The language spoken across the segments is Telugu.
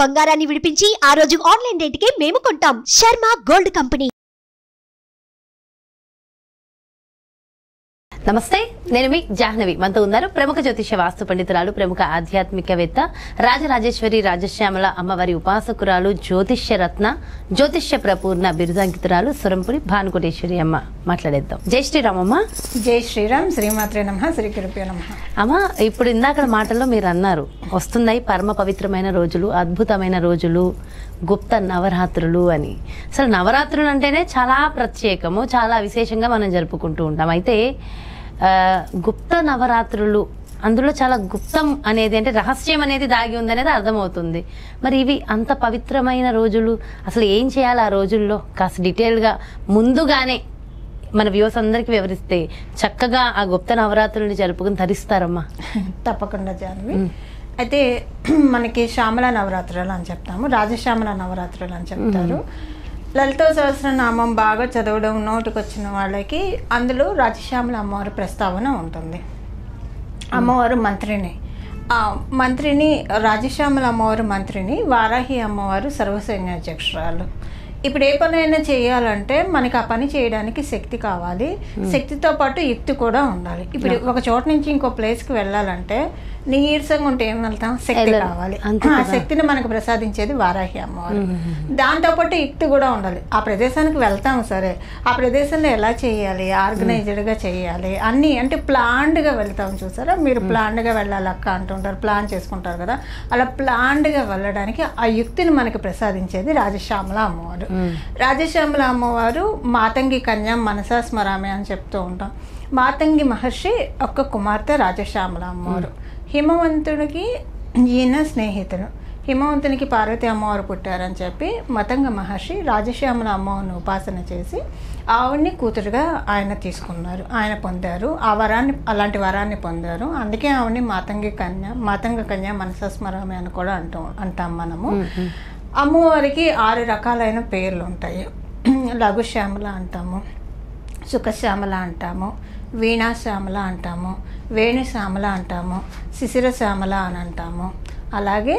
బంగారాన్ని విడిపించి ఆ రోజు ఆన్లైన్ రేటుకే మేము కొంటాం. Sharma gold company. నమస్తే, నేను మీ జాహ్నవి. మనతో ఉన్నారు ప్రముఖ జ్యోతిష వాస్తు పండితురాలు, ప్రముఖ ఆధ్యాత్మికవేత్త, రాజరాజేశ్వరి రాజశ్యామల అమ్మవారి ఉపాసకురాలు, జ్యోతిష్య రత్న, జ్యోతిష్య ప్రపూర్ణ బిరుదాంకితురాలు సురంపురి భానుకోటేశ్వరి అమ్మ. మాట్లాడేద్దాం. జై శ్రీరామ్ అమ్మ. జై శ్రీరామ్. శ్రీమాత్రే నమః. శ్రీ గురుభ్యో నమః. అమ్మ, ఇప్పుడు ఇందాక మాటల్లో మీరు అన్నారు, వస్తున్నాయి పరమ పవిత్రమైన రోజులు, అద్భుతమైన రోజులు, గుప్త నవరాత్రులు అని. అసలు నవరాత్రులు అంటేనే చాలా ప్రత్యేకము, చాలా విశేషంగా మనం జరుపుకుంటూ ఉంటాం. అయితే గుప్త నవరాత్రులు, అందులో చాలా గుప్తం అనేది, అంటే రహస్యం అనేది దాగి ఉందనేది అర్థమవుతుంది. మరి ఇవి అంత పవిత్రమైన రోజులు, అసలు ఏం చేయాలి ఆ రోజుల్లో కాస్త డీటెయిల్గా ముందుగానే మన వ్యూవర్స్ అందరికీ వివరిస్తే చక్కగా ఆ గుప్త నవరాత్రులని జరుపుకుని తరిస్తారమ్మా. తప్పకుండా జాహ్నవి. అయితే మనకి శ్యామల నవరాత్రులు అని చెప్తాము, రాజశ్యామల నవరాత్రులు అని చెప్తారు. లలిత సహస్రనామం బాగా చదవడం నోటికి వచ్చిన వాళ్ళకి అందులో రాజశ్యామల అమ్మవారి ప్రస్తావన ఉంటుంది. అమ్మవారు మంత్రిని రాజశ్యామల అమ్మవారు మంత్రిని, వారాహి అమ్మవారు సర్వసైన్యాధ్యక్షురాలు. ఇప్పుడు ఏ పనైనా చేయాలంటే మనకి ఆ పని చేయడానికి శక్తి కావాలి, శక్తితో పాటు యుక్తి కూడా ఉండాలి. ఇప్పుడు ఒక చోట నుంచి ఇంకో ప్లేస్కి వెళ్ళాలంటే నీరసంగా ఉంటే ఏం వెళ్తాం, శక్తి కావాలి. ఆ శక్తిని మనకు ప్రసాదించేది వారాహి అమ్మవారు. దాంతోపాటు యుక్తి కూడా ఉండాలి. ఆ ప్రదేశానికి వెళ్తాం సరే, ఆ ప్రదేశంలో ఎలా చేయాలి, ఆర్గనైజ్డ్గా చేయాలి, అన్నీ అంటే ప్లాన్డ్గా వెళ్తాం. చూసారా, మీరు ప్లాన్డ్గా వెళ్ళాలి అక్క అంటుంటారు, ప్లాన్ చేసుకుంటారు కదా, అలా ప్లాన్డ్గా వెళ్ళడానికి ఆ యుక్తిని మనకి ప్రసాదించేది రాజశ్యామల అమ్మవారు. రాజశ్యామల అమ్మవారు మాతంగి కన్య మనసా స్మరామి అని చెప్తూ ఉంటాం. మాతంగి మహర్షి ఒక్క కుమార్తె రాజశ్యామల అమ్మవారు. హిమవంతుడికి ఈయన స్నేహితుడు. హిమవంతునికి పార్వతి అమ్మవారు పుట్టారని చెప్పి మతంగ మహర్షి రాజశ్యామల అమ్మవారిని ఉపాసన చేసి ఆవిడ్ని కూతురుగా ఆయన తీసుకున్నారు, ఆయన పొందారు. అలాంటి వరాన్ని పొందారు. అందుకే ఆవిడ్ని మాతంగ కన్య మనసస్మరమి అని కూడా అంటాం మనము. అమ్మవారికి 6 రకాలైన పేర్లు ఉంటాయి. లఘుశ్యామల అంటాము, సుఖశ్యామల అంటాము, వీణాశ్యామల అంటాము, వేణుశ్యామల అంటాము, శిశిరశ్యామల అని అంటాము, అలాగే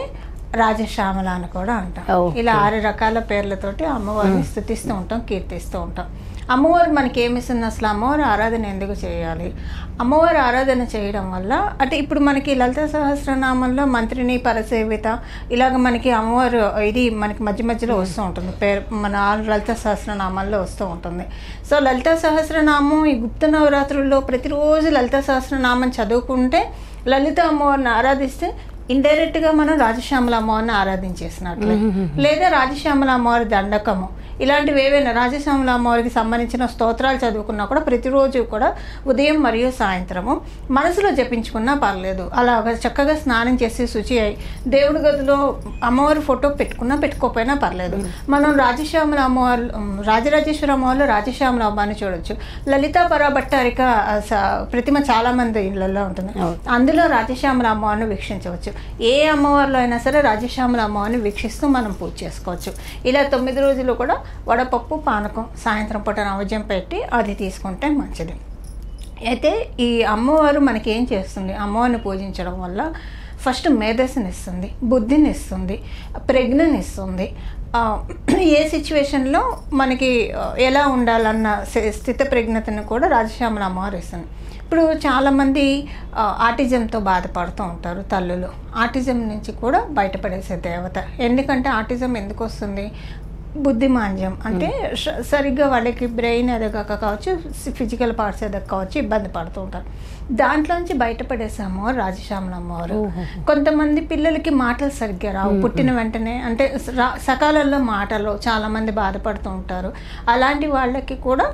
రాజశ్యామల అని కూడా అంటాం. ఇలా 6 రకాల పేర్లతోటి అమ్మవారిని స్తుతిస్తూ ఉంటాం, కీర్తిస్తూ ఉంటాం. అమ్మవారు మనకి ఏమిస్తుంది, అసలు అమ్మవారి ఆరాధన ఎందుకు చేయాలి? అమ్మవారి ఆరాధన చేయడం వల్ల అంటే ఇప్పుడు మనకి లలిత సహస్రనామంలో మంత్రిని, పరసేవిత, ఇలాగ మనకి అమ్మవారు ఇది మనకి మధ్య మధ్యలో వస్తూ ఉంటుంది, పేరు మన లలిత సహస్రనామాల్లో వస్తూ ఉంటుంది. సో లలిత సహస్రనామం ఈ గుప్త నవరాత్రుల్లో ప్రతిరోజు లలిత సహస్రనామం చదువుకుంటే, లలిత అమ్మవారిని ఆరాధిస్తే ఇండైరెక్ట్గా మనం రాజశ్యామల అమ్మవారిని ఆరాధించేసినట్లు. లేదా రాజశ్యామల అమ్మవారి దండకము, ఇలాంటివి ఏవైనా రాజశ్యామల అమ్మవారికి సంబంధించిన స్తోత్రాలు చదువుకున్నా కూడా ప్రతిరోజు కూడా ఉదయం మరియు సాయంత్రము మనసులో జపించుకున్నా పర్లేదు. అలాగ చక్కగా స్నానం చేసి శుచి అయి దేవుడి గదిలో అమ్మవారి ఫోటో పెట్టుకోకపోయినా పర్లేదు. మనం రాజశ్యామల అమ్మవారు, రాజరాజేశ్వరి అమ్మవారిలో రాజశ్యామల అమ్మవారిని చూడొచ్చు. లలితా పరాభట్టారిక ప్రతిమ చాలామంది ఇళ్లలో ఉంటుంది, అందులో రాజశ్యామల అమ్మవారిని వీక్షించవచ్చు. ఏ అమ్మవారిలో అయినా సరే రాజశ్యామల అమ్మవారిని వీక్షిస్తూ మనం పూజ చేసుకోవచ్చు. ఇలా 9 రోజులు కూడా వడపప్పు, పానకం, సాయంత్రం పూట నైవేద్యం పెట్టి అది తీసుకుంటే మంచిది. అయితే ఈ అమ్మవారు మనకి ఏం చేస్తుంది, అమ్మవారిని పూజించడం వల్ల ఫస్ట్ మేధస్సుని ఇస్తుంది, బుద్ధిని ఇస్తుంది, ప్రజ్ఞని ఇస్తుంది. ఏ సిచ్యువేషన్లో మనకి ఎలా ఉండాలన్న స్థిత ప్రజ్ఞతను కూడా రాజశ్యామల అమ్మవారు ఇస్తుంది. ఇప్పుడు చాలామంది ఆటిజంతో బాధపడుతూ ఉంటారు తల్లులు. ఆటిజం నుంచి కూడా బయటపడేసే దేవత. ఎందుకంటే ఆటిజం ఎందుకు వస్తుంది, బుద్ధిమాంద్యం అంటే సరిగ్గా వాళ్ళకి బ్రెయిన్ ఎదగక కావచ్చు, ఫిజికల్ పార్ట్స్ ఎదగ కావచ్చు, ఇబ్బంది పడుతూ ఉంటారు. దాంట్లోంచి బయటపడేసే అమ్మవారు రాజశ్యామల అమ్మవారు. కొంతమంది పిల్లలకి మాటలు సరిగ్గా రావు, పుట్టిన వెంటనే అంటే సకాలంలో మాటలు చాలామంది బాధపడుతూ ఉంటారు. అలాంటి వాళ్ళకి కూడా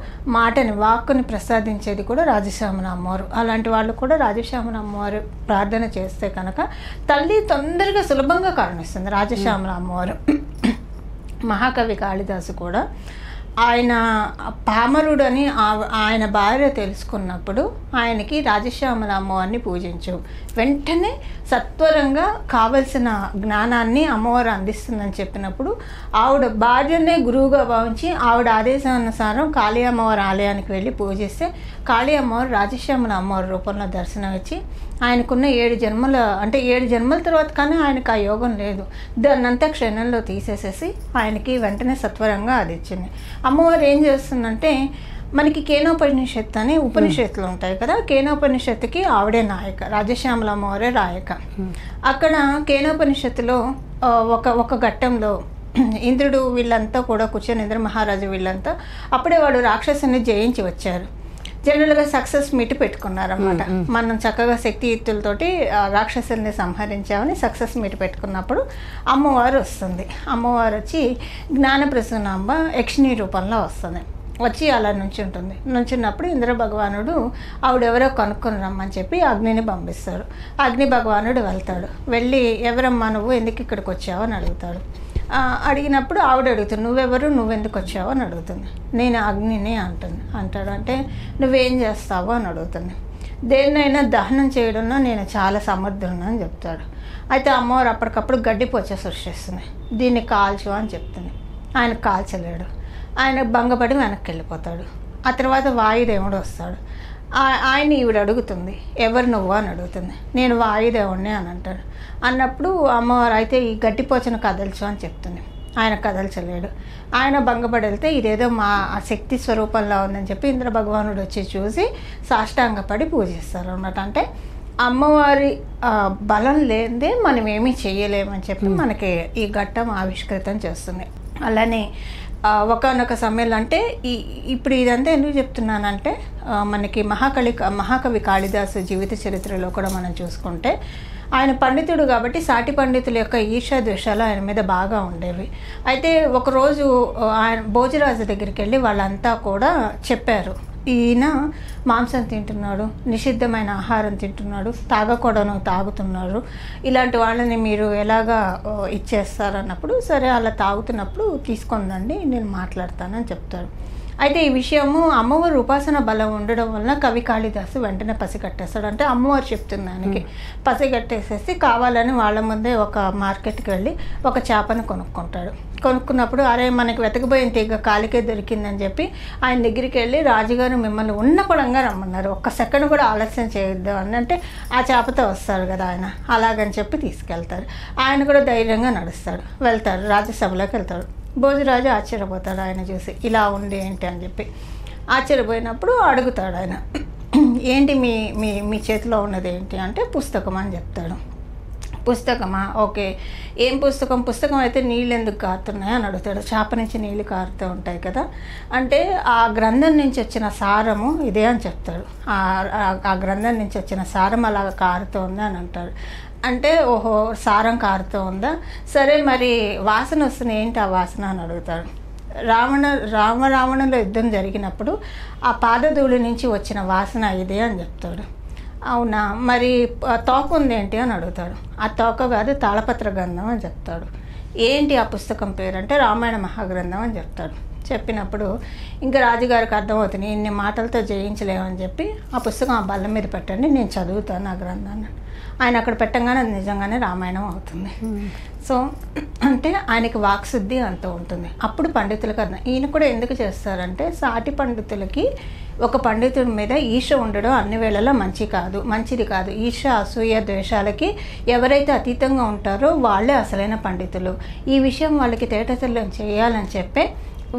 వాక్కుని ప్రసాదించేది కూడా రాజశ్యామల అమ్మవారు. అలాంటి వాళ్ళు కూడా రాజశ్యామల అమ్మవారు ప్రార్థన చేస్తే కనుక తల్లి తొందరగా సులభంగా కరుణిస్తుంది రాజశ్యామల అమ్మవారు. మహాకవి కాళిదాసు కూడా ఆయన పామరుడని ఆయన భార్య తెలుసుకున్నప్పుడు ఆయనకి రాజశ్యామల అమ్మవారిని పూజించు, వెంటనే సత్వరంగా కావలసిన జ్ఞానాన్ని అమ్మవారు అందిస్తుందని చెప్పినప్పుడు ఆవిడ భార్యనే గురువుగా భావించి ఆవిడ ఆదేశానుసారం కాళీ అమ్మవారి ఆలయానికి వెళ్ళి పూజిస్తే కాళీ అమ్మవారు రాజశ్యామల అమ్మవారి రూపంలో దర్శనం ఇచ్చి ఆయనకున్న 7 జన్మల అంటే 7 జన్మల తర్వాత కానీ ఆయనకు ఆ యోగం లేదు, దాన్నంతా క్షణంలో తీసేసేసి ఆయనకి వెంటనే సత్వరంగా అది ఇచ్చింది. అమ్మవారు ఏం చేస్తుందంటే మనకి కేనోపనిషత్తు అని ఉపనిషత్తులు ఉంటాయి కదా, కేనోపనిషత్తుకి ఆవిడే నాయక, రాజశ్యామల అమ్మవారే నాయక. అక్కడ కేనోపనిషత్తులో ఒక ఘట్టంలో ఇంద్రుడు వీళ్ళంతా కూడా కూర్చొని ఇంద్ర మహారాజు వీళ్ళంతా అప్పుడే వాడు రాక్షసుని జయించి వచ్చారు. జనరల్గా సక్సెస్ మీట్ పెట్టుకున్నారన్నమాట. మనం చక్కగా శక్తియుక్తులతోటి రాక్షసుల్ని సంహరించామని సక్సెస్ మీట్ పెట్టుకున్నప్పుడు అమ్మవారు వస్తుంది. అమ్మవారు వచ్చి జ్ఞానప్రసూనాంబ యక్షిణీ రూపంలో వస్తుంది. వచ్చి అలా నుంచుంటుంది. నుంచున్నప్పుడు ఇంద్ర భగవానుడు ఆవిడెవరో కనుక్కొని రమ్మని చెప్పి అగ్నిని పంపిస్తాడు. అగ్ని భగవానుడు వెళ్తాడు. వెళ్ళి ఎవరమ్మా నువ్వు, ఎందుకు ఇక్కడికి వచ్చావు అని అడుగుతాడు. అడిగినప్పుడు ఆవిడ అడుగుతుంది, నువ్వెవరు, నువ్వెందుకు వచ్చావు అని అడుగుతుంది. నేను అగ్నిని అంటాడు. అంటే నువ్వేం చేస్తావు అని అడుగుతుంది. దేన్నైనా దహనం చేయడంలో నేను చాలా సమర్థులను అని చెప్తాడు. అయితే అమ్మవారు అప్పటికప్పుడు గడ్డిపోచ సృష్టిస్తుంది. దీన్ని కాల్చు అని చెప్తుంది. ఆయన కాల్చలేడు. ఆయన భంగపడి వెనక్కి వెళ్ళిపోతాడు. ఆ తర్వాత వాయుదేవుడు వస్తాడు. ఆయన ఈవిడ అడుగుతుంది, ఎవరు నువ్వు అని అడుగుతుంది. నేను వాయుదేవుడిని అని అంటాడు. అన్నప్పుడు అమ్మవారు అయితే ఈ గడ్డిపోచను కదల్చు అని చెప్తుంది. ఆయన కదల్చలేడు. ఆయన భంగపడి వెళ్తే ఇదేదో మా శక్తి స్వరూపంలో ఉందని చెప్పి ఇంద్ర భగవానుడు వచ్చి చూసి సాష్టాంగపడి పూజిస్తారు అన్నమాట. అంటే అమ్మవారి బలం లేనిదే మనం ఏమీ చేయలేమని చెప్పి మనకి ఈ ఘట్టం ఆవిష్కృతం చేస్తుంది. అలానే ఒకనొక సమయంలో అంటే ఇప్పుడు ఇదంతా ఎందుకు చెప్తున్నానంటే మనకి మహాకవి కాళిదాసు జీవిత చరిత్రలో కూడా మనం చూసుకుంటే ఆయన పండితుడు కాబట్టి సాటి పండితుల యొక్క ఈర్ష్య ద్వేషాలు ఆయన మీద బాగా ఉండేవి. అయితే ఒకరోజు ఆయన భోజరాజు దగ్గరికి వెళ్ళి వాళ్ళంతా కూడా చెప్పారు, ఈయన మాంసం తింటున్నాడు, నిషిద్ధమైన ఆహారం తింటున్నాడు, తాగకూడను తాగుతున్నాడు, ఇలాంటి వాళ్ళని మీరు ఎలాగా ఇచ్చేస్తారన్నప్పుడు సరే అలా తాగుతున్నప్పుడు తీసుకుందండి నేను మాట్లాడతానని చెప్తాడు. అయితే ఈ విషయము అమ్మవారి ఉపాసన బలం ఉండడం వలన కవి కాళిదాసు వెంటనే పసిగట్టేస్తాడు. అంటే అమ్మవారు చెప్తుంది దానికి. పసిగట్టేసేసి కావాలని వాళ్ళ ముందే ఒక మార్కెట్కి వెళ్ళి ఒక చేపను కొనుక్కుంటాడు. కొనుక్కున్నప్పుడు అరే మనకి వెతకబోయిన తీగ కాలికే దొరికిందని చెప్పి ఆయన దగ్గరికి వెళ్ళి రాజుగారు మిమ్మల్ని ఉన్నపడంగా రమ్మన్నారు, ఒక్క సెకండ్ కూడా ఆలస్యం చేయొద్దు అని. అంటే ఆ చేపతో వస్తాడు కదా ఆయన, అలాగని చెప్పి తీసుకెళ్తారు. ఆయన కూడా ధైర్యంగా నడుస్తాడు, వెళ్తారు, రాజ్యసభలోకి వెళ్తాడు. భోజరాజు ఆశ్చర్యపోతాడు ఆయన చూసి, ఇలా ఉంది ఏంటి అని చెప్పి. ఆశ్చర్యపోయినప్పుడు అడుగుతాడు ఆయన, ఏంటి మీ మీ మీ చేతిలో ఉన్నది ఏంటి అంటే పుస్తకం అని చెప్తాడు. పుస్తకమా, ఓకే, ఏం పుస్తకం? పుస్తకం అయితే నీళ్ళు ఎందుకు కారుతున్నాయి అని అడుగుతాడు. చేప నుంచి నీళ్ళు కారుతూ ఉంటాయి కదా అంటే ఆ గ్రంథం నుంచి వచ్చిన సారము ఇదే అని చెప్తాడు. ఆ గ్రంథం నుంచి వచ్చిన సారం అలా కారుతోంది అని అంటాడు. అంటే ఓహో సారం కారుతూ ఉందా, సరే మరి వాసన వస్తుంది, ఏంటి ఆ వాసన అని అడుగుతాడు. రావణుల యుద్ధం జరిగినప్పుడు ఆ పాదధూళి నుంచి వచ్చిన వాసన ఇదే అని చెప్తాడు. అవునా, మరి తోక ఉంది ఏంటి అని అడుగుతాడు. ఆ తోక కాదు, తాళపత్ర గ్రంథం అని చెప్తాడు. ఏంటి ఆ పుస్తకం పేరు అంటే రామాయణ మహాగ్రంథం అని చెప్తాడు. చెప్పినప్పుడు ఇంకా రాజుగారికి అర్థమవుతుంది, ఇన్ని మాటలతో జయించలేమని చెప్పి ఆ పుస్తకం ఆ బల్ల మీద పెట్టండి, నేను చదువుతాను ఆ గ్రంథాన్ని. ఆయన అక్కడ పెట్టంగానే అది నిజంగానే రామాయణం అవుతుంది. సో అంటే ఆయనకి వాక్శుద్ధి అంత ఉంటుంది. అప్పుడు పండితులకు అర్థం. ఈయన కూడా ఎందుకు చేస్తారంటే సాటి పండితులకి ఒక పండితుడి మీద ఈర్ష ఉండడం అన్ని వేళలా మంచిది కాదు. ఈర్ష అసూయ ద్వేషాలకి ఎవరైతే అతీతంగా ఉంటారో వాళ్ళే అసలైన పండితులు. ఈ విషయం వాళ్ళకి తేటతెల్లం చేయాలని చెప్పే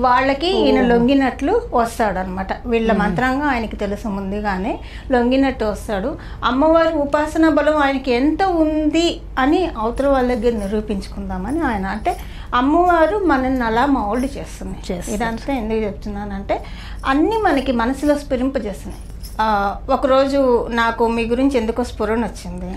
వాళ్ళకి ఈయన లొంగినట్లు వస్తాడనమాట. వీళ్ళ మంత్రంగా ఆయనకి తెలుసు ముందుగానే, లొంగినట్టు వస్తాడు. అమ్మవారి ఉపాసన బలం ఆయనకి ఎంత ఉంది అని అవతల వాళ్ళ దగ్గర నిరూపించుకుందామని ఆయన. అంటే అమ్మవారు మనల్ని అలా మౌల్డ్ చేస్తుంది. ఇదంతా ఎందుకు చెప్తున్నానంటే అన్నీ మనకి మనసులో స్ఫురింపజేస్తున్నాయి. ఒకరోజు నాకు మీ గురించి ఎందుకో స్ఫురణ వచ్చింది,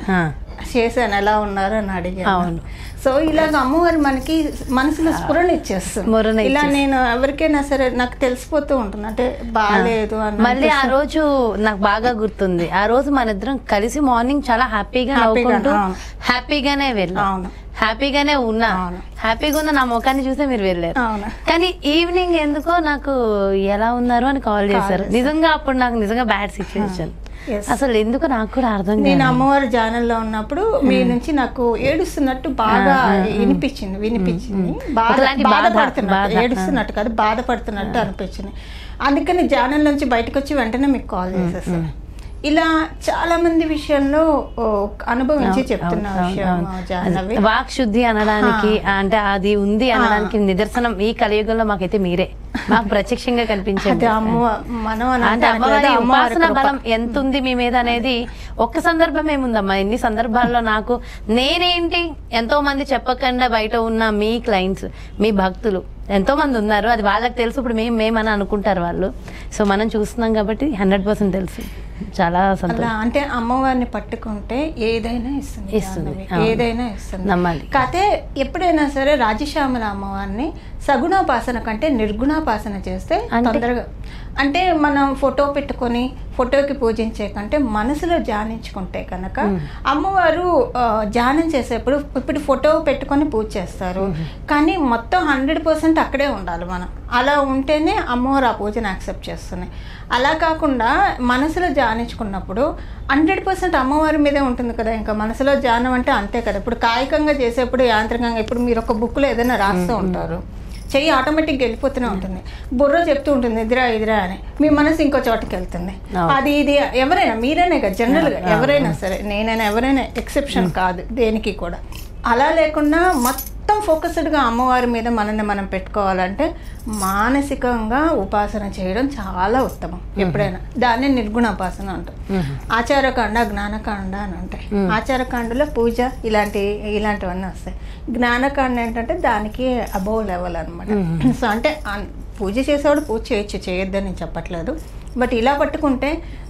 చేశాను, ఎలా ఉన్నారు అని అడిగాను. సో ఇలాగ అమ్మవారు మనకి మనసులో స్ఫురణ ఇచ్చేస్తుంది. ఇలా నేను ఎవరికైనా సరే నాకు తెలిసిపోతూ ఉంటుంది, అంటే బాగాలేదు అని. మళ్ళీ ఆ రోజు నాకు బాగా గుర్తుంది, ఆ రోజు మన ఇద్దరం కలిసి మార్నింగ్ చాలా హ్యాపీగానే వెళ్ళాం. హ్యాపీగానే ఉన్నా, హ్యాపీగా ఉన్న నా ముఖాన్ని చూసే మీరు వెళ్ళారు. కానీ ఈవినింగ్ ఎందుకో నాకు ఎలా ఉన్నారు అని కాల్ చేశారు. నిజంగా అప్పుడు నాకు నిజంగా బ్యాడ్ సిచ్యువేషన్, అసలు ఎందుకు నాకు కూడా అర్థం. నేను అమ్మవారి ఛానల్లో ఉన్నప్పుడు మీ నుంచి నాకు ఏడుస్తున్నట్టు బాగా వినిపించింది బాధపడుతున్నట్టు, ఏడుస్తున్నట్టు కాదు బాధపడుతున్నట్టు అనిపించింది. అందుకని ఛానల్ నుంచి బయటకు వచ్చి వెంటనే మీకు కాల్ చేసేస్తాను. ఇలా చాలా మంది విషయంలో అనుభవించి చెప్తున్న విషయం జాహ్నవి. వాక్ శుద్ధి అనడానికి అంటే అది ఉంది అనడానికి నిదర్శనం ఈ కలియుగంలో మాకైతే మీరే, మాకు ప్రత్యక్షంగా కనిపించేది. అంటే అమ్మవారి ఉపాసన బలం ఎంత ఉంది మీ మీద అనేది ఒక్క సందర్భం ఏముందమ్మా, ఎన్ని సందర్భాల్లో నాకు నేనేంటి ఎంతో మంది చెప్పకుండా బయట ఉన్న మీ క్లయింట్స్, మీ భక్తులు ఎంతో మంది ఉన్నారు. అది వాళ్ళకి తెలుసు, ఇప్పుడు మేమని అనుకుంటారు వాళ్ళు. సో మనం చూస్తున్నాం కాబట్టి 100% తెలుసు. చాలా సంతోషం. అంటే అమ్మవారిని పట్టుకుంటే ఏదైనా ఇస్తుంది, ఏదైనా ఇస్తుంది, నమ్మాలి. కాకపోతే ఎప్పుడైనా సరే రాజశ్యామల అమ్మవారిని సగుణోపాసన కంటే నిర్గుణోపాసన చేస్తే తొందరగా, అంటే మనం ఫోటో పెట్టుకొని ఫోటోకి పూజించే కంటే మనసులో ధ్యానించుకుంటే కనుక అమ్మవారు ధ్యానం చేసేప్పుడు ఇప్పుడు ఫోటో పెట్టుకొని పూజ చేస్తారు, కానీ మొత్తం 100% అక్కడే ఉండాలి మనం. అలా ఉంటేనే అమ్మవారు ఆ పూజను యాక్సెప్ట్ చేస్తున్నాయి. అలా కాకుండా మనసులో ధ్యానించుకున్నప్పుడు 100% అమ్మవారి మీదే ఉంటుంది కదా. ఇంకా మనసులో ధ్యానం అంటే అంతే కదా. ఇప్పుడు కాయికంగా చేసేప్పుడు యాంత్రికంగా, ఇప్పుడు మీరు ఒక బుక్లో ఏదైనా రాస్తూ ఉంటారు, చెయ్యి ఆటోమేటిక్గా వెళ్ళిపోతూనే ఉంటుంది, బుర్ర చెప్తూ ఉంటుంది ఇదిరా అని, మీ మనసు ఇంకో చోటకి వెళ్తుంది. అది ఇది ఎవరైనా, మీరైనా కదా జనరల్గా ఎవరైనా సరే, నేనైనా ఎవరైనా ఎక్సెప్షన్ కాదు దేనికి కూడా. అలా లేకుండా మొత్తం ఫోకస్డ్గా అమ్మవారి మీద మనల్ని మనం పెట్టుకోవాలంటే మానసికంగా ఉపాసన చేయడం చాలా ఉత్తమం ఎప్పుడైనా. దాన్ని నిర్గుణోపాసన అంటాం. ఆచారకాండ, జ్ఞానకాండ అని ఉంటాయి. ఆచారకాండలో పూజ ఇలాంటివన్నీ వస్తాయి. జ్ఞానకాండ ఏంటంటే దానికి అబోవ్ లెవెల్ అనమాట. సో అంటే పూజ చేసేవాడు పూజ చేయొద్దని నేను చెప్పట్లేదు, బట్ ఇలా పట్టుకుంటే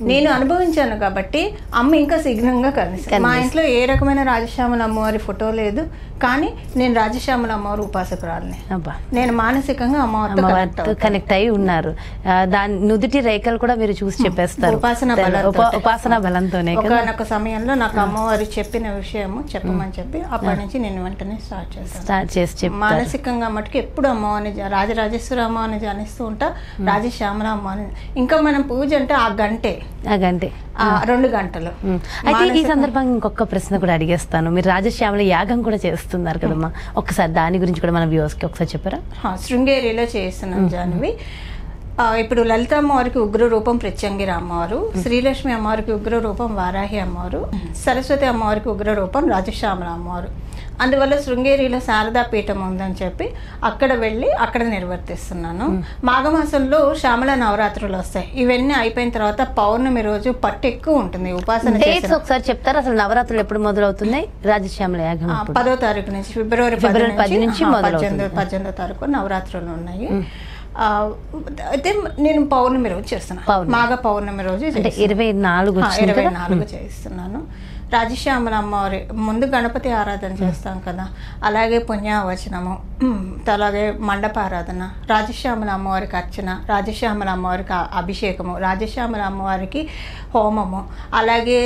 నేను అనుభవించాను కాబట్టి అమ్మ ఇంకా శీఘ్రంగా కనిపిస్తుంది. మా ఇంట్లో ఏ రకమైన రాజశ్యామల అమ్మవారి ఫోటో లేదు, కానీ నేను రాజశ్యామల అమ్మవారి ఉపాసకురాలిని. నేను మానసికంగా అమ్మవారితో కనెక్ట్ అయి ఉన్నారు. దాని నుదుటి రేఖలు కూడా మీరు చూసి చెప్పేస్తారు ఉపాసన బలంతోనే. ఒక సమయంలో నాకు అమ్మవారు చెప్పిన విషయము చెప్పమని చెప్పి అప్పటి నుంచి నేను వెంటనే స్టార్ట్ చేసి మానసికంగా మటుకు ఎప్పుడు అమ్మవారిని రాజరాజేశ్వర అమ్మవారిని ధ్యానిస్తూ ఉంటా, రాజశ్యామల అమ్మవారిని. ఇంకా మనం పూజ అంటే ఆ గంటే 2 గంటలు. అయితే ఈ సందర్భంగా ఇంకొక ప్రశ్న కూడా అడిగేస్తాను. మీరు రాజశ్యామల యాగం కూడా చేస్తున్నారు కదమ్మా, ఒకసారి దాని గురించి కూడా మన వ్యూవర్స్కి ఒకసారి చెప్పారా? శృంగేరిలో చేస్తున్నాం జాహ్నవి. ఇప్పుడు లలిత అమ్మవారికి ఉగ్ర రూపం ప్రత్యంగిర అమ్మవారు, శ్రీలక్ష్మి అమ్మవారికి ఉగ్ర రూపం వారాహి అమ్మవారు, సరస్వతి అమ్మవారికి ఉగ్ర రూపం రాజశ్యామల అమ్మవారు. అందువల్ల శృంగేరిలో శారదా పీఠం ఉందని చెప్పి అక్కడ వెళ్ళి అక్కడ నిర్వర్తిస్తున్నాను. మాఘమాసంలో శ్యామల నవరాత్రులు వస్తాయి. ఇవన్నీ అయిపోయిన తర్వాత పౌర్ణమి రోజు పట్టు ఎక్కువ ఉంటుంది ఉపాసన. ఒకసారి చెప్తారా అసలు నవరాత్రులు ఎప్పుడు మొదలవుతున్నాయి? రాజశ్యామల యాగం 10వ తారీఖు నుంచి, ఫిబ్రవరి 10 నుంచి 18వ తారీఖు నవరాత్రులు ఉన్నాయి. అయితే నేను పౌర్ణమి రోజు చేస్తున్నాను, మాఘ పౌర్ణమి రోజు 24 చేయిస్తున్నాను. రాజశ్యామల అమ్మవారి ముందు గణపతి ఆరాధన చేస్తాం కదా, అలాగే పుణ్యావచనము, అలాగే మండప ఆరాధన, రాజశ్యామల అమ్మవారికి అర్చన, రాజశ్యామల అమ్మవారికి అభిషేకము, రాజశ్యామల అమ్మవారికి హోమము, అలాగే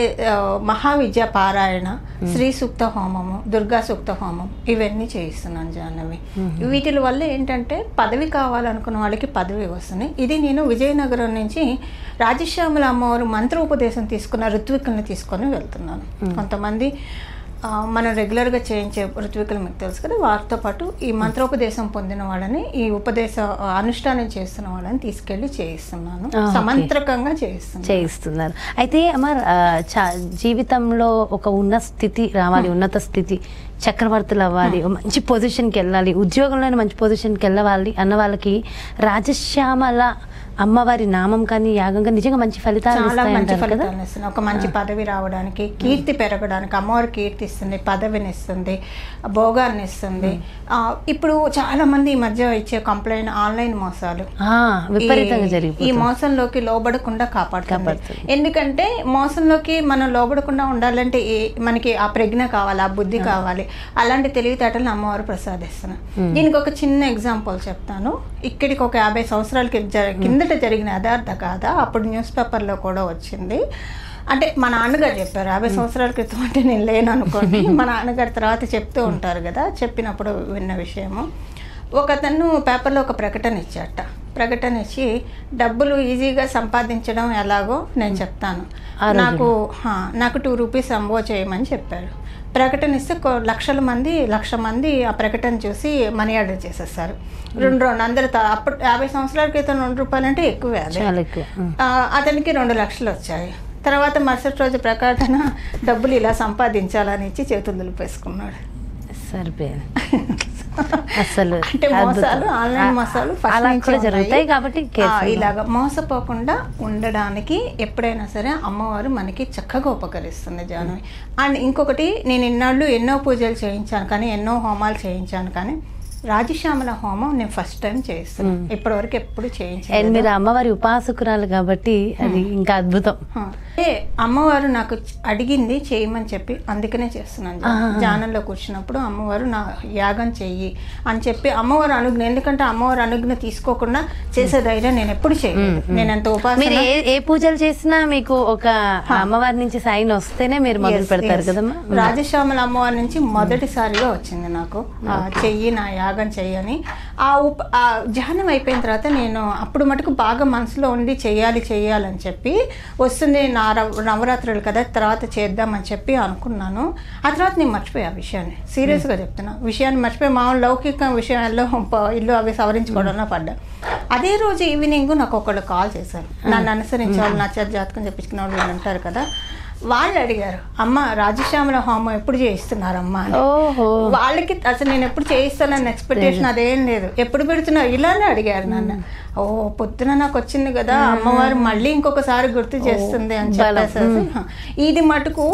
మహావిద్య పారాయణ, శ్రీ సూక్త హోమము, దుర్గా సూక్త హోమం, ఇవన్నీ చేయిస్తున్నాను జాహ్నవి. వీటి వల్ల ఏంటంటే పదవి కావాలనుకున్న వాళ్ళకి పదవి వస్తుంది. ఇది నేను విజయనగరం నుంచి రాజశ్యామల అమ్మవారు మంత్రోపదేశం తీసుకున్న ఋత్వికుల్ని తీసుకొని వెళ్తున్నాను. కొంతమంది మనం రెగ్యులర్గా చేయించే ఋత్వికులు మీకు తెలుసు కదా, వారితో పాటు ఈ మంత్రోపదేశం పొందిన వాళ్ళని, ఈ ఉపదేశ అనుష్ఠానం చేస్తున్న వాళ్ళని తీసుకెళ్ళి చేయిస్తున్నాను, సమంత్రకంగా చేయిస్తున్నారు. అయితే అమర్ జీవితంలో ఒక ఉన్నత స్థితి రావాలి, ఉన్నత స్థితి, చక్రవర్తులు అవ్వాలి, మంచి పొజిషన్కి వెళ్ళాలి, ఉద్యోగంలోనే మంచి పొజిషన్కి వెళ్ళాలి అన్న వాళ్ళకి రాజశ్యామల అమ్మవారి నామం కానీ యాగం కానీ నిజంగా మంచి ఫలితాలు ఇస్తుంది. ఒక మంచి పదవి రావడానికి, కీర్తి పెరగడానికి అమ్మవారు కీర్తి ఇస్తుంది, పదవిని ఇస్తుంది, భోగాన్ని ఇస్తుంది. ఇప్పుడు చాలా మంది ఈ మధ్య ఇచ్చే కంప్లైంట్ ఆన్లైన్ మోసాలు, ఈ మోసంలోకి లోబడకుండా కాపాడుతుంది. ఎందుకంటే మోసంలోకి మనం లోబడకుండా ఉండాలంటే మనకి ఆ ప్రజ్ఞ కావాలి, ఆ బుద్ధి కావాలి, అలాంటి తెలివితేటలను అమ్మవారు ప్రసాదిస్తున్నారు. దీనికి ఒక చిన్న ఎగ్జాంపుల్ చెప్తాను. ఇక్కడికి ఒక 50 సంవత్సరాల కిందట జరిగిన యథార్థ గాథ, అప్పుడు న్యూస్ పేపర్లో కూడా వచ్చింది. అంటే మా నాన్నగారు చెప్పారు 50 సంవత్సరాల క్రితం అంటే నేను లేను అనుకోండి. మా నాన్నగారు తర్వాత చెప్తూ ఉంటారు కదా, చెప్పినప్పుడు విన్న విషయము. ఒకతను పేపర్లో ఒక ప్రకటన ఇచ్చాట. ప్రకటన ఇచ్చి డబ్బులు ఈజీగా సంపాదించడం ఎలాగో నేను చెప్తాను, నాకు 2 రూపీస్ అంబో చేయమని చెప్పారు. ప్రకటన ఇస్తే లక్ష మంది ఆ ప్రకటన చూసి మనీ ఆర్డర్ చేసేస్తారు. 2 అందరు అప్పుడు 50 సంవత్సరాల క్రితం 2 రూపాయలు అంటే ఎక్కువే. అదే అతనికి 2 లక్షలు వచ్చాయి. తర్వాత మరుసటి రోజు ప్రకటన డబ్బులు ఇలా సంపాదించాలని ఇచ్చి చేతులు దులిపేసుకున్నాడు. సరిపోయింది. అసలు అంటే మోసాలు, ఆన్లైన్ మోసాలు జరుగుతాయి కాబట్టి ఇలాగా మోసపోకుండా ఉండడానికి ఎప్పుడైనా సరే అమ్మవారు మనకి చక్కగా ఉపకరిస్తుంది జాహ్నవి. అండ్ ఇంకొకటి, నేను ఇన్నాళ్ళు ఎన్నో పూజలు చేయించాను కానీ, ఎన్నో హోమాలు చేయించాను కానీ, రాజశ్యామల హోమం నేను ఫస్ట్ టైం చేస్తాను. ఇప్పటివరకు ఎప్పుడు చేయించాను. మీరు అమ్మవారి ఉపాసకురాలు కాబట్టి అది ఇంకా అద్భుతం. అమ్మవారు నాకు అడిగింది చేయమని చెప్పి అందుకనే చేస్తున్నాను. ధ్యానంలో కూర్చున్నప్పుడు అమ్మవారు నా యాగం చెయ్యి అని చెప్పి అమ్మవారు అనుజ్ఞ, ఎందుకంటే అమ్మవారు అనుజ్ఞ తీసుకోకుండా చేసే ధైర్యం నేను ఎప్పుడు చేయలేదు. నేను ఎంత ఉపాసన, ఏ పూజలు చేసినా మీకు ఒక అమ్మవారి నుంచి సైన్ వస్తేనే మీరు మొదలు పెడతారు కదమ్మా. రాజశ్యామల అమ్మవారి నుంచి మొదటిసారిగా వచ్చింది నాకు చెయ్యి, నా యాగం చెయ్యని. ఆ ధ్యానం అయిపోయిన తర్వాత నేను అప్పుడు మటుకు బాగా మనసులో ఉండి చెయ్యాలని చెప్పి వస్తుంది, నవరాత్రులు కదా తర్వాత చేద్దామని చెప్పి అనుకున్నాను. ఆ తర్వాత నేను మర్చిపోయా విషయాన్ని, సీరియస్గా చెప్తున్నా, విషయాన్ని మర్చిపోయి మామూలు లౌకిక విషయాల్లో ఇల్లు అవి సవరించుకోవడంలో పడ్డా. అదే రోజు ఈవినింగ్ నాకు ఒకళ్ళు కాల్ చేశారు, నన్ను అనుసరించే వాళ్ళు, నా చేత జాతకం చెప్పించుకునే వాళ్ళు వీళ్ళు ఉంటారు కదా, వాళ్ళు అడిగారు, అమ్మ రాజశ్యామల హోమం ఎప్పుడు చేయిస్తున్నారమ్మా అని. వాళ్ళకి అసలు నేను ఎప్పుడు చేయిస్తానన్న ఎక్స్పెక్టేషన్ అదేం లేదు, ఎప్పుడు పెడుతున్నారు ఇలానే అడిగారు నన్ను. పొద్దున నాకు వచ్చింది కదా అమ్మవారు మళ్ళీ ఇంకొకసారి గుర్తు చేస్తుంది అని చెప్పేసి. ఇది మటుకు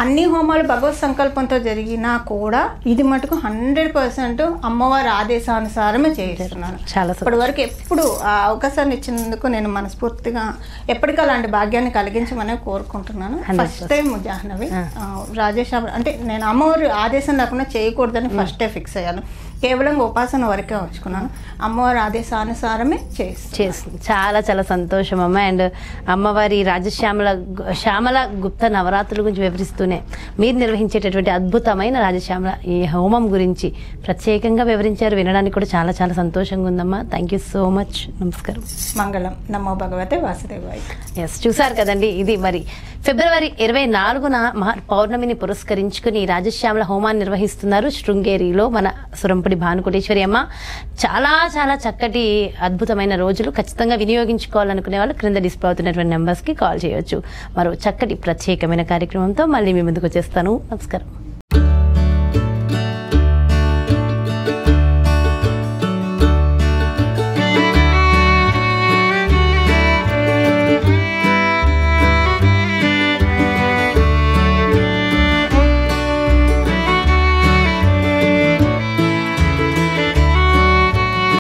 అన్ని హోమాలు భగవత్ సంకల్పంతో జరిగినా కూడా ఇది మటుకు 100% అమ్మవారి ఆదేశానుసారమే చేయిస్తున్నాను. ఇప్పటి వరకు ఎప్పుడు ఆ అవకాశాన్ని ఇచ్చినందుకు నేను మనస్ఫూర్తిగా ఎప్పటికీ అలాంటి భాగ్యాన్ని కలిగించమనే కోరుకుంటున్నాను. ఫస్ట్ టైం జాహ్నవి రాజశ్యామల అంటే నేను అమ్మవారి ఆదేశం లేకుండా చేయకూడదని ఫస్టే ఫిక్స్ అయ్యాను. కేవలం ఉపాసన వరకే ఉంచుకున్నాను, అమ్మవారి ఆదేశానుసారమే చేస్తుంది. చాలా చాలా సంతోషం అమ్మ. అండ్ అమ్మవారి శ్యామల గుప్త నవరాత్రుల గురించి వివరిస్తూనే మీరు నిర్వహించేటటువంటి అద్భుతమైన రాజశ్యామల ఈ హోమం గురించి ప్రత్యేకంగా వివరించారు. వినడానికి కూడా చాలా చాలా సంతోషంగా ఉందమ్మా. Thank you so much. నమస్కారం. మంగళం. నమో భగవతే వాసుదేవాయ. ఎస్, చూసారు కదండి, ఇది మరి ఫిబ్రవరి 24న పౌర్ణమిని పురస్కరించుకుని రాజశ్యామల హోమాన్ని నిర్వహిస్తున్నారు శృంగేరిలో మన సురంపుడి భానుకోటేశ్వరి అమ్మ. చాలా చాలా చక్కటి అద్భుతమైన రోజులు. ఖచ్చితంగా వినియోగించుకోవాలనుకునే వాళ్ళు క్రింద డిస్ప్లే అవుతున్నటువంటి నెంబర్స్కి కాల్ చేయొచ్చు. మరో చక్కటి ప్రత్యేకమైన కార్యక్రమంతో మళ్ళీ మీ ముందుకు వచ్చేస్తాను. నమస్కారం.